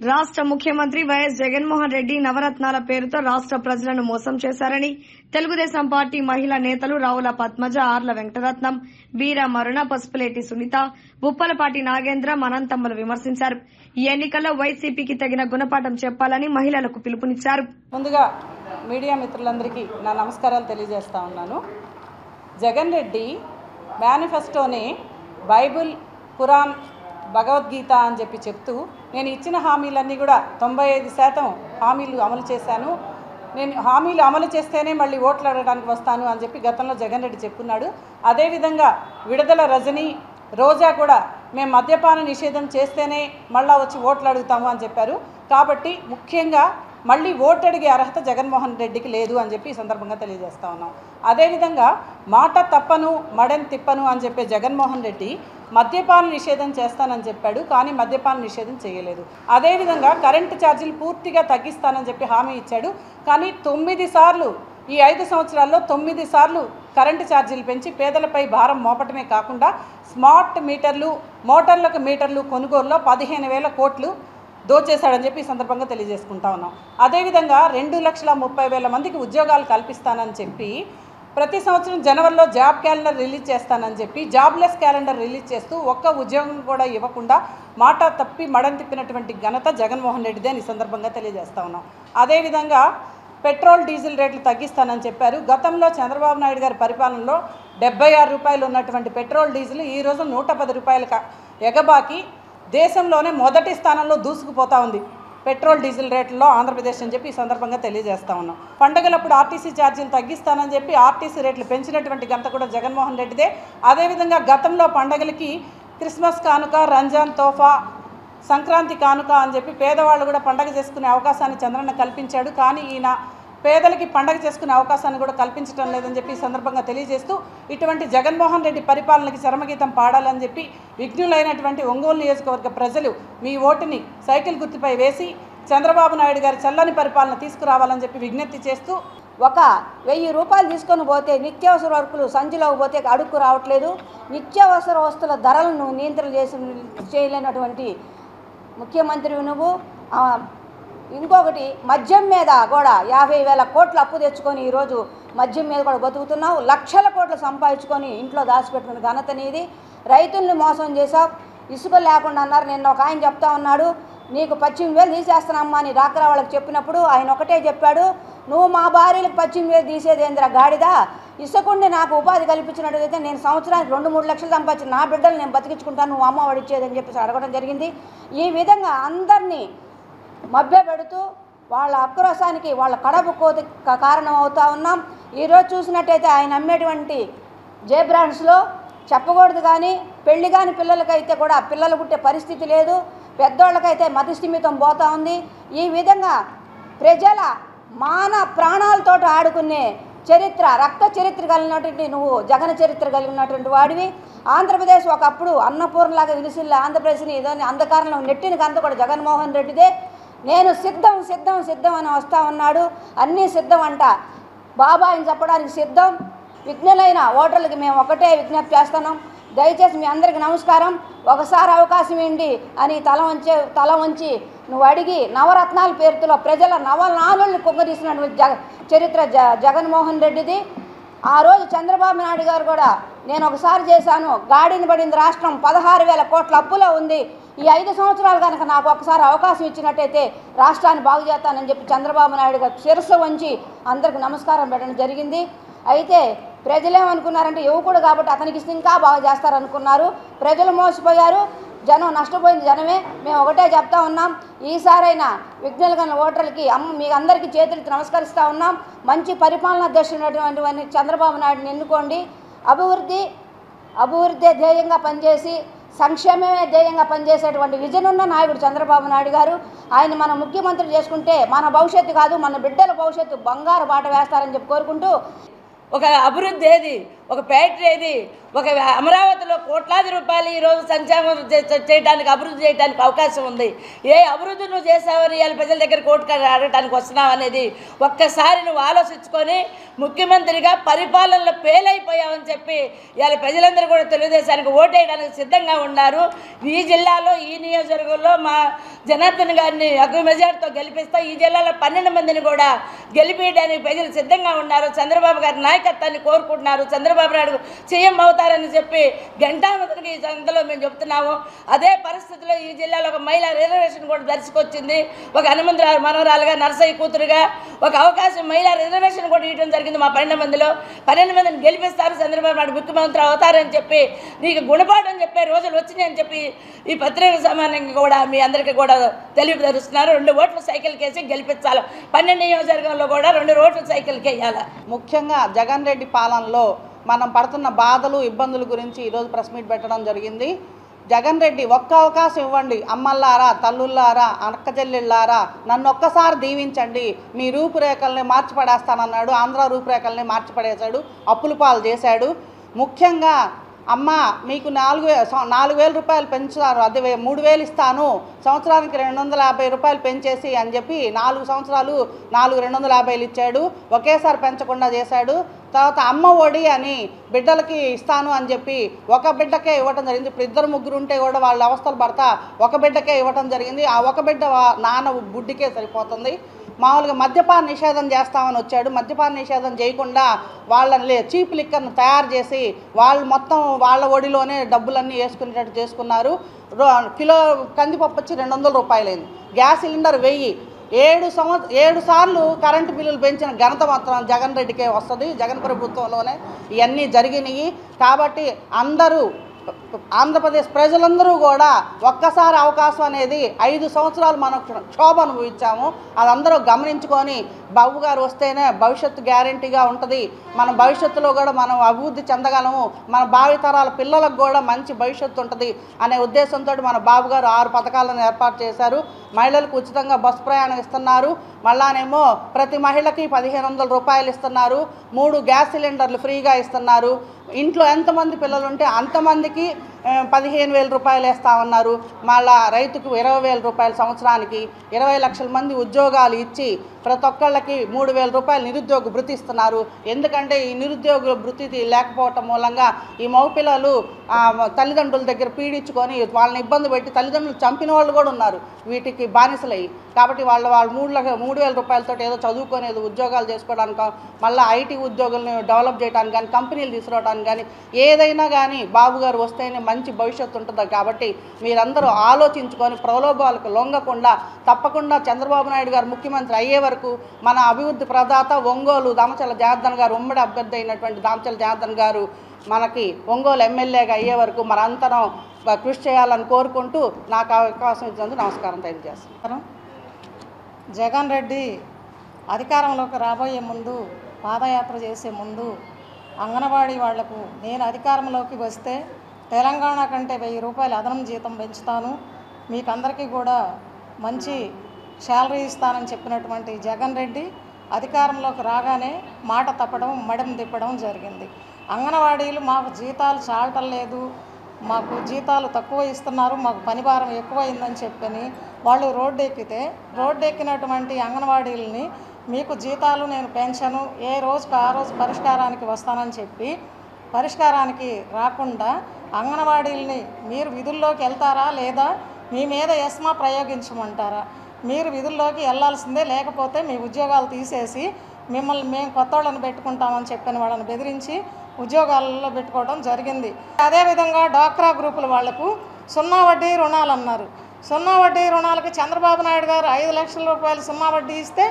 రాష్ట్ర ముఖ్యమంత్రి వైఎస్ జగన్మోహన్ రెడ్డి నవరత్నాల పేరుతో రాష్ట్ర ప్రజలను మోసం చేశారని తెలుగుదేశం పార్టీ మహిళా నేతలు రావుల పద్మజ, ఆర్ల వెంకటరత్నం, వీర మరుణ, పసుపులేటి సునీత, ఉప్పలపాటి నాగేంద్ర, అనంతమ్మలు విమర్శించారు. ఈ ఎన్నికల్లో వైసీపీకి తగిన గుణపాఠం చెప్పాలని మహిళలకు పిలుపునిచ్చారు. ముందుగా మీడియా మిత్రులందరికీ నా నమస్కారాలు తెలియజేస్తా ఉన్నాను. జగన్ రెడ్డి మేనిఫెస్టోని బైబిల్, ఖురాన్, భగవద్గీత అని చెప్పి చెప్తూ నేను ఇచ్చిన హామీలన్నీ కూడా 95% హామీలు అమలు చేశాను, నేను హామీలు అమలు చేస్తేనే మళ్ళీ ఓట్లు అడగడానికి వస్తాను అని చెప్పి గతంలో జగన్ రెడ్డి చెప్పున్నాడు. అదేవిధంగా విడుదల రజని, రోజా కూడా మేము మద్యపాన నిషేధం చేస్తేనే మళ్ళీ వచ్చి ఓట్లు అడుగుతాము అని చెప్పారు. కాబట్టి ముఖ్యంగా మళ్ళీ ఓటు అడిగే అర్హత జగన్మోహన్ రెడ్డికి లేదు అని చెప్పి ఈ సందర్భంగా తెలియజేస్తా ఉన్నాం. అదేవిధంగా మాట తప్పను మడెం తిప్పను అని చెప్పే జగన్మోహన్ రెడ్డి మద్యపాన నిషేధం చేస్తానని చెప్పాడు, కానీ మద్యపాన నిషేధం చేయలేదు. అదేవిధంగా కరెంటు ఛార్జీలు పూర్తిగా తగ్గిస్తానని చెప్పి హామీ ఇచ్చాడు, కానీ 9 సార్లు ఈ 5 సంవత్సరాల్లో 9 సార్లు కరెంటు ఛార్జీలు పెంచి పేదలపై భారం మోపటమే కాకుండా స్మార్ట్ మీటర్లు, మోటార్లకు మీటర్లు కొనుగోలులో 15,000 కోట్లు దోచేశాడని చెప్పి ఈ సందర్భంగా తెలియజేసుకుంటా ఉన్నాం. అదేవిధంగా 2,30,000 మందికి ఉద్యోగాలు కల్పిస్తానని చెప్పి ప్రతి సంవత్సరం జనవరిలో జాబ్ క్యాలెండర్ రిలీజ్ చేస్తానని చెప్పి జాబ్లెస్ క్యాలెండర్ రిలీజ్ చేస్తూ ఒక్క ఉద్యోగం కూడా ఇవ్వకుండా మాట తప్పి మడం తిప్పినటువంటి ఘనత జగన్మోహన్ రెడ్డిదే అని ఈ సందర్భంగా తెలియజేస్తా ఉన్నాం. అదేవిధంగా పెట్రోల్, డీజిల్ రేట్లు తగ్గిస్తానని చెప్పారు. గతంలో చంద్రబాబు నాయుడు గారి పరిపాలనలో 76 రూపాయలు ఉన్నటువంటి పెట్రోల్, డీజిల్ ఈరోజు 110 రూపాయలకు ఎగబాకి దేశంలోనే మొదటి స్థానంలో దూసుకుపోతా ఉంది పెట్రోల్, డీజిల్ రేట్లలో ఆంధ్రప్రదేశ్ అని చెప్పి ఈ సందర్భంగా తెలియజేస్తా ఉన్నాం. పండుగలప్పుడు ఆర్టీసీ ఛార్జీలు తగ్గిస్తానని చెప్పి ఆర్టీసీ రేట్లు పెంచినటువంటి ఘనత కూడా జగన్మోహన్ రెడ్డిదే. అదేవిధంగా గతంలో పండుగలకి క్రిస్మస్ కానుక, రంజాన్ తోఫా, సంక్రాంతి కానుక అని చెప్పి పేదవాళ్ళు కూడా పండగ చేసుకునే అవకాశాన్ని చంద్రన్న కల్పించాడు, కానీ ఈయన పేదలకి పండగ చేసుకునే అవకాశాన్ని కూడా కల్పించడం లేదని చెప్పి ఈ సందర్భంగా తెలియజేస్తూ ఇటువంటి జగన్మోహన్ రెడ్డి పరిపాలనకి చరమగీతం పాడాలని చెప్పి విఘ్నులైనటువంటి ఒంగోలు నియోజకవర్గ ప్రజలు మీ ఓటుని సైకిల్ గుర్తుపై వేసి చంద్రబాబు నాయుడు గారి చల్లని పరిపాలన తీసుకురావాలని చెప్పి విజ్ఞప్తి చేస్తూ, ఒక 1000 రూపాయలు తీసుకొని పోతే నిత్యావసర వస్తువులు సంచిలోకి పోతే అడుక్కు రావట్లేదు, నిత్యావసర వస్తువుల ధరలను నియంత్రణ చేయలేనటువంటి ముఖ్యమంత్రి నువ్వు. ఇంకొకటి మద్యం మీద కూడా 50,000 కోట్లు అప్పు తెచ్చుకొని ఈరోజు మద్యం మీద కూడా బతుకుతున్నావు. లక్షల కోట్లు సంపాదించుకొని ఇంట్లో దాచిపెట్టుకున్న ఘనత నీది. రైతుల్ని మోసం చేసావు, ఇసుక లేకుండా అన్నారు. నిన్న ఒక ఆయన చెప్తా ఉన్నాడు, నీకు 18,000 తీసేస్తున్నామ్మా అని డాక్రా వాళ్ళకి చెప్పినప్పుడు ఆయన ఒకటే చెప్పాడు, నువ్వు మా భార్యలకు 18,000 తీసేదేంద్ర గాడిదా, ఇసుకుండి నాకు ఉపాధి కల్పించినట్టయితే నేను సంవత్సరానికి 2-3 లక్షలు సంపాదించి నా బిడ్డలు నేను బతికించుకుంటాను, నువ్వు అమ్మ వాడిచ్చేదని చెప్పేసి అడగడం జరిగింది. ఈ విధంగా అందరినీ మభ్యపెడుతూ వాళ్ళ ఆక్రోశానికి వాళ్ళ కడపు కోతి కారణం అవుతా ఉన్నాం. ఈరోజు చూసినట్టయితే ఆయన అమ్మేటువంటి జే బ్రాండ్స్లో చెప్పకూడదు, కానీ పెళ్లి కాని పిల్లలకైతే కూడా పిల్లలు పుట్టే పరిస్థితి లేదు, పెద్దోళ్ళకైతే మతిస్థిమితం పోతూ ఉంది. ఈ విధంగా ప్రజల మాన ప్రాణాలతో ఆడుకునే చరిత్ర, రక్త చరిత్ర కలిగినటువంటి నువ్వు జగన్ చరిత్ర కలిగినటువంటి వాడివి. ఆంధ్రప్రదేశ్ ఒకప్పుడు అన్నపూర్ణలాగా విలిసిల్ల ఆంధ్రప్రదేశ్ని ఏదోని అంధకారంలో నెట్టిన గంత కూడా జగన్మోహన్ రెడ్డిదే. నేను సిద్ధం సిద్ధం సిద్ధం అని వస్తూ ఉన్నాడు, అన్నీ సిద్ధం అంట, బాబాయిని చెప్పడానికి సిద్ధం. విఘ్నులైన ఓటర్లకి మేము ఒకటే విజ్ఞప్తి చేస్తున్నాం, దయచేసి మీ అందరికీ నమస్కారం, ఒకసారి అవకాశం ఏంటి అని తల వంచి నువ్వు అడిగి నవరత్నాల పేరుతో ప్రజల నవనాలుల్ని కుంగదీసినటువంటి చరిత్ర జగన్మోహన్ రెడ్డిది. ఆ రోజు చంద్రబాబు నాయుడు గారు కూడా నేను ఒకసారి చేశాను, గాడిని పడింది రాష్ట్రం, 16,000 కోట్ల అప్పులో ఉంది, ఈ 5 సంవత్సరాలు కనుక నాకు ఒకసారి అవకాశం ఇచ్చినట్టయితే రాష్ట్రాన్ని బాగు చేస్తానని చెప్పి చంద్రబాబు నాయుడు గారు శిరస్సు వంచి అందరికి నమస్కారం పెట్టడం జరిగింది. అయితే ప్రజలేమనుకున్నారంటే యువకుడు కాబట్టి అతనికి ఇంకా బాగా చేస్తారనుకున్నారు, ప్రజలు మోసపోయారు, జనం నష్టపోయింది జనమే. మేము ఒకటే చెప్తా ఉన్నాం, ఈసారైనా విఘ్నులు కన్నా ఓటర్లకి మీ అందరికీ చేతులకి నమస్కరిస్తూ ఉన్నాం. మంచి పరిపాలనా దర్శనటువంటి చంద్రబాబు నాయుడుని ఎన్నుకోండి. అభివృద్ధి ధ్యేయంగా పనిచేసి సంక్షేమమే ధ్యేయంగా పనిచేసేటువంటి విజన్ ఉన్న నాయకుడు చంద్రబాబు నాయుడు గారు. ఆయన మనం ముఖ్యమంత్రి చేసుకుంటే మన భవిష్యత్తు కాదు, మన బిడ్డల భవిష్యత్తు బంగారు బాట వేస్తారని చెప్పి కోరుకుంటూ, ఒక అభివృద్ధి ఏది ఒక ఫ్యాక్టరీ ఏది, ఒక అమరావతిలో కోట్లాది రూపాయలు ఈరోజు సంక్షేమం చేయడానికి, అభివృద్ధి చేయడానికి అవకాశం ఉంది. ఏ అభివృద్ధి నువ్వు చేసావని ఇవాళ ప్రజల దగ్గర కోర్టుకు అడగడానికి వస్తున్నావు అనేది ఒక్కసారి నువ్వు ఆలోచించుకొని, ముఖ్యమంత్రిగా పరిపాలనలో ఫెయిల్ అయిపోయావని చెప్పి ఇవాళ ప్రజలందరూ కూడా తెలుగుదేశానికి ఓటేయడానికి సిద్ధంగా ఉన్నారు. ఈ జిల్లాలో, ఈ నియోజకవర్గంలో మా జనార్దన్ గారిని ఎక్కువ మెజార్టీతో గెలిపిస్తా. ఈ జిల్లాలో 12 మందిని కూడా గెలిపించడానికి ప్రజలు సిద్ధంగా ఉన్నారు. చంద్రబాబు గారి నాయకత్వాన్ని కోరుకుంటున్నారు. చంద్రబాబు నాయుడు సీఎం అవుతారని చెప్పి గంటామతనికి ఈ సందర్భంలో మేము చెప్తున్నాము. అదే పరిస్థితిలో ఈ జిల్లాలో ఒక మహిళా రిజర్వేషన్ కూడా దర్శకొచ్చింది. ఒక హనుమంతరావు మనవరాలుగా, నర్సయ్య కూతురుగా ఒక అవకాశం మహిళా రిజర్వేషన్ కూడా ఇవ్వడం జరిగింది. మా 12 మందిలో 12 మందిని గెలిపిస్తారు, చంద్రబాబు నాయుడు ముఖ్యమంత్రి అవుతారని చెప్పి నీకు గుణపాఠం చెప్పే రోజులు వచ్చినాయని చెప్పి ఈ పత్రిక సమానంగా కూడా మీ అందరికీ కూడా తెలియపరుస్తున్నారు. 2 ఓట్లు సైకిల్కి వేసి గెలిపించాలి. 12 నియోజకవర్గంలో కూడా 2 ఓట్లు సైకిల్కి వేయాలి. ముఖ్యంగా జగన్ రెడ్డి పాలనలో మనం పడుతున్న బాధలు, ఇబ్బందుల గురించి ఈరోజు ప్రెస్ మీట్ పెట్టడం జరిగింది. జగన్ రెడ్డి ఒక్క అవకాశం ఇవ్వండి, అమ్మల్లారా, తల్లుల్లారా, అక్క చెల్లెళ్ళారా, నన్ను ఒక్కసారి దీవించండి, మీ రూపురేఖల్ని మార్చిపడేస్తానన్నాడు. ఆంధ్ర రూపురేఖల్ని మార్చిపడేశాడు, అప్పుల పాలు చేశాడు. ముఖ్యంగా అమ్మ మీకు 4,000 రూపాయలు పెంచుతారు, అది 3,000 ఇస్తాను, సంవత్సరానికి 250 రూపాయలు పెంచేసి అని చెప్పి 4 సంవత్సరాలు 250 ఇచ్చాడు. ఒకేసారి పెంచకుండా చేశాడు. తర్వాత అమ్మ ఒడి అని బిడ్డలకి ఇస్తాను అని చెప్పి ఒక బిడ్డకే ఇవ్వటం జరిగింది. ఇప్పుడు 2, 3 ఉంటే కూడా వాళ్ళ అవస్థలు పడతా ఒక బిడ్డకే ఇవ్వటం జరిగింది. ఆ ఒక బిడ్డ నాన్న బుడ్డికే సరిపోతుంది. మామూలుగా మద్యపాన నిషేధం చేస్తామని వచ్చాడు. మద్యపాన నిషేధం చేయకుండా వాళ్ళని చీప్ లిక్కర్ను తయారు చేసి వాళ్ళు మొత్తం వాళ్ళ ఒడిలోనే డబ్బులన్నీ వేసుకునేటట్టు చేసుకున్నారు. కిలో కందిపప్పు వచ్చి 200 రూపాయలైంది. Gas cylinder 1000. 7 సార్లు కరెంటు బిల్లులు పెంచిన ఘనత మాత్రం జగన్ రెడ్డికే వస్తుంది. జగన్ ప్రభుత్వంలోనే ఇవన్నీ జరిగినాయి. కాబట్టి అందరూ ఆంధ్రప్రదేశ్ ప్రజలందరూ కూడా ఒక్కసారి అవకాశం అనేది 5 సంవత్సరాలు మనం క్షోభ అనుభవించాము. అదందరూ గమనించుకొని బాబు గారు వస్తేనే భవిష్యత్తు గ్యారంటీగా ఉంటుంది. మన భవిష్యత్తులో కూడా మనం అభివృద్ధి చెందగలము, మన భావితరాల పిల్లలకు కూడా మంచి భవిష్యత్తు ఉంటుంది అనే ఉద్దేశంతో మన బాబు గారు 6 పథకాలను ఏర్పాటు చేశారు. మహిళలకు ఉచితంగా బస్సు ప్రయాణం ఇస్తున్నారు. మళ్ళానేమో ప్రతి మహిళకి 1,500 రూపాయలు ఇస్తున్నారు. 3 గ్యాస్ సిలిండర్లు ఫ్రీగా ఇస్తున్నారు. ఇంట్లో ఎంతమంది పిల్లలు ఉంటే అంతమందికి 15,000 రూపాయలు వేస్తామన్నారు. మళ్ళా రైతుకు 20,000 రూపాయలు సంవత్సరానికి, 20 లక్షల మంది ఉద్యోగాలు ఇచ్చి ప్రతి ఒక్కళ్ళకి 3,000 రూపాయలు నిరుద్యోగ భృతి ఇస్తున్నారు. ఎందుకంటే ఈ నిరుద్యోగ భృతి లేకపోవటం మూలంగా ఈ మగపిల్లలు తల్లిదండ్రుల దగ్గర పీడించుకొని వాళ్ళని ఇబ్బంది పెట్టి తల్లిదండ్రులు చంపిన వాళ్ళు కూడా ఉన్నారు వీటికి బానిసలయ్యి. కాబట్టి వాళ్ళు 3,000 రూపాయలతో ఏదో చదువుకొని ఏదో ఉద్యోగాలు చేసుకోవడానికి, మళ్ళీ ఐటీ ఉద్యోగులను డెవలప్ చేయడానికి కానీ, కంపెనీలు తీసుకురావడానికి కానీ, ఏదైనా కానీ బాబు గారు వస్తేనే మంచి భవిష్యత్తు ఉంటుంది. కాబట్టి మీరందరూ ఆలోచించుకొని ప్రలోభాలకు లొంగకుండా తప్పకుండా చంద్రబాబు నాయుడు గారు ముఖ్యమంత్రి అయ్యే వరకు మన అభివృద్ధి ప్రదాత ఒంగోలు దామచల జనార్దన్ గారు, ఉమ్మడి అభ్యర్థి అయినటువంటి దామచల జనార్దన్ గారు మనకి ఒంగోలు ఎమ్మెల్యేగా అయ్యే వరకు మనంతరం కృషి చేయాలని కోరుకుంటూ నాకు అవకాశం ఇచ్చినందుకు నమస్కారం తెలియజేస్తాను. జగన్ రెడ్డి అధికారంలోకి రాబోయే ముందు, పాదయాత్ర చేసే ముందు అంగన్వాడీ వాళ్లకు నేను అధికారంలోకి వస్తే తెలంగాణ కంటే 1000 రూపాయలు అదనం జీతం పెంచుతాను, మీకందరికీ కూడా మంచి శాలరీ ఇస్తానని చెప్పినటువంటి జగన్ రెడ్డి అధికారంలోకి రాగానే మాట తప్పడం, మడమ తిప్పడం జరిగింది. అంగన్వాడీలు మాకు జీతాలు చాలటం లేదు, మాకు జీతాలు తక్కువ ఇస్తున్నారు, మాకు పని భారం ఎక్కువైందని చెప్పని వాళ్ళు రోడ్డు ఎక్కినటువంటి అంగన్వాడీలని మీకు జీతాలు నేను పెంచను, ఏ రోజుకు ఆ రోజు పరిష్కారానికి వస్తానని చెప్పి పరిష్కారానికి రాకుండా అంగన్వాడీలని మీరు విధుల్లోకి వెళ్తారా లేదా మీ మీద ఎస్మా ప్రయోగించమంటారా? మీరు విధుల్లోకి వెళ్లాల్సిందే, లేకపోతే మీ ఉద్యోగాలు తీసేసి మిమ్మల్ని మేము కొత్త వాళ్ళని పెట్టుకుంటామని చెప్పని వాళ్ళని బెదిరించి ఉద్యోగాలలో పెట్టుకోవడం జరిగింది. అదేవిధంగా డ్వాక్రా గ్రూపుల వాళ్లకు 0 వడ్డీ రుణాలు అన్నారు. 0 వడ్డీ రుణాలకి చంద్రబాబు నాయుడు గారు 5 లక్షల రూపాయలు 0 వడ్డీ ఇస్తే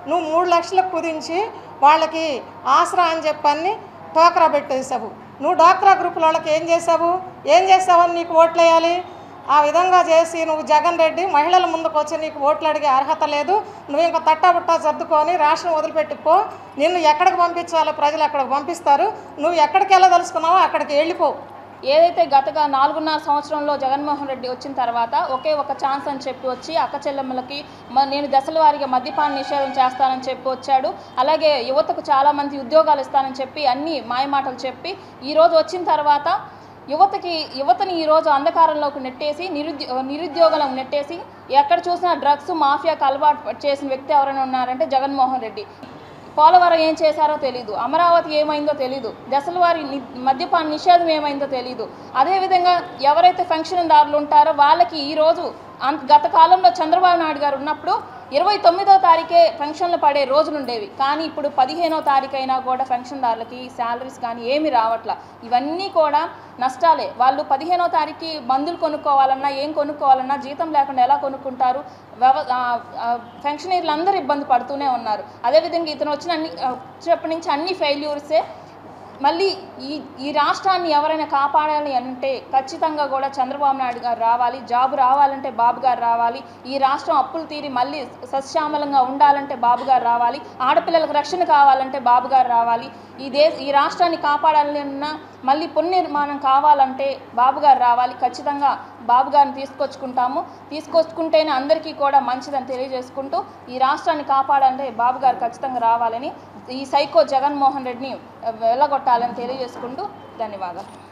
నువ్వు 3 లక్షలకు కుదించి వాళ్ళకి ఆసరా అని చెప్పని డ్వాక్రా పెట్టేసావు. నువ్వు డ్వాక్రా గ్రూపుల వాళ్ళకి ఏం చేసావని నీకు ఓట్లు వేయాలి? ఆ విధంగా చేసి నువ్వు జగన్ రెడ్డి మహిళల ముందుకు వచ్చి నీకు ఓట్లు అడిగే అర్హత లేదు. నువ్వు ఇంకా తట్టాబుట్టా సర్దుకొని రాష్ట్రం వదిలిపెట్టిపో. నిన్ను ఎక్కడికి పంపించాలో ప్రజలు అక్కడికి పంపిస్తారు. నువ్వు ఎక్కడికి వెళ్ళదలుచుకున్నావో అక్కడికి వెళ్ళిపో. ఏదైతే గత 4.5 సంవత్సరంలో జగన్మోహన్ రెడ్డి వచ్చిన తర్వాత ఒకే ఒక ఛాన్స్ అని చెప్పి వచ్చి అక్క చెల్లెమ్మలకి నేను దశల వారీగా మద్యపాన నిషేధం చేస్తానని చెప్పి వచ్చాడు. అలాగే యువతకు చాలామంది ఉద్యోగాలు ఇస్తానని చెప్పి అన్ని మాయమాటలు చెప్పి ఈరోజు వచ్చిన తర్వాత యువతని ఈరోజు అంధకారంలోకి నెట్టేసి నిరుద్యోగులను నెట్టేసి ఎక్కడ చూసినా డ్రగ్స్ మాఫియాకు అలవాటు చేసిన వ్యక్తి ఎవరైనా ఉన్నారంటే జగన్మోహన్ రెడ్డి. పోలవరం ఏం చేశారో తెలీదు, అమరావతి ఏమైందో తెలీదు, దశల వారి మద్యపాన నిషేధం ఏమైందో తెలీదు. అదేవిధంగా ఎవరైతే పెన్షన్దారులు ఉంటారో వాళ్ళకి ఈరోజు గత కాలంలో చంద్రబాబు నాయుడు గారు ఉన్నప్పుడు 29వ తారీఖే పెన్షన్లు పడే రోజులు ఉండేవి. కానీ ఇప్పుడు 15వ తారీఖు అయినా కూడా పెన్షన్దారులకి శాలరీస్ కానీ ఏమి రావట్లా. ఇవన్నీ కూడా నష్టాలే. వాళ్ళు 15వ తారీఖుకి మందులు కొనుక్కోవాలన్నా ఏం కొనుక్కోవాలన్నా జీతం లేకుండా ఎలా కొనుక్కుంటారు? పెన్షనీర్లు అందరూ ఇబ్బంది పడుతూనే ఉన్నారు. అదేవిధంగా ఇతను వచ్చినప్పటి నుంచి అన్ని ఫెయిల్యూర్సే. మళ్ళీ ఈ రాష్ట్రాన్ని ఎవరైనా కాపాడాలి అంటే ఖచ్చితంగా కూడా చంద్రబాబు నాయుడు గారు రావాలి. జాబు రావాలంటే బాబు గారు రావాలి. ఈ రాష్ట్రం అప్పులు తీరి మళ్ళీ సస్యామలంగా ఉండాలంటే బాబు గారు రావాలి. ఆడపిల్లలకు రక్షణ కావాలంటే బాబు గారు రావాలి. ఈ రాష్ట్రాన్ని కాపాడాలన్నా మళ్ళీ పునర్నిర్మాణం కావాలంటే బాబు గారు రావాలి. ఖచ్చితంగా బాబు గారిని తీసుకొచ్చుకుంటేనే అందరికీ కూడా మంచిదని తెలియజేసుకుంటూ ఈ రాష్ట్రాన్ని కాపాడాలంటే బాబు గారు ఖచ్చితంగా రావాలని ఈ సైకో జగన్మోహన్ రెడ్డిని వెళ్ళగొట్టాలని తెలియజేసుకుంటూ ధన్యవాదాలు.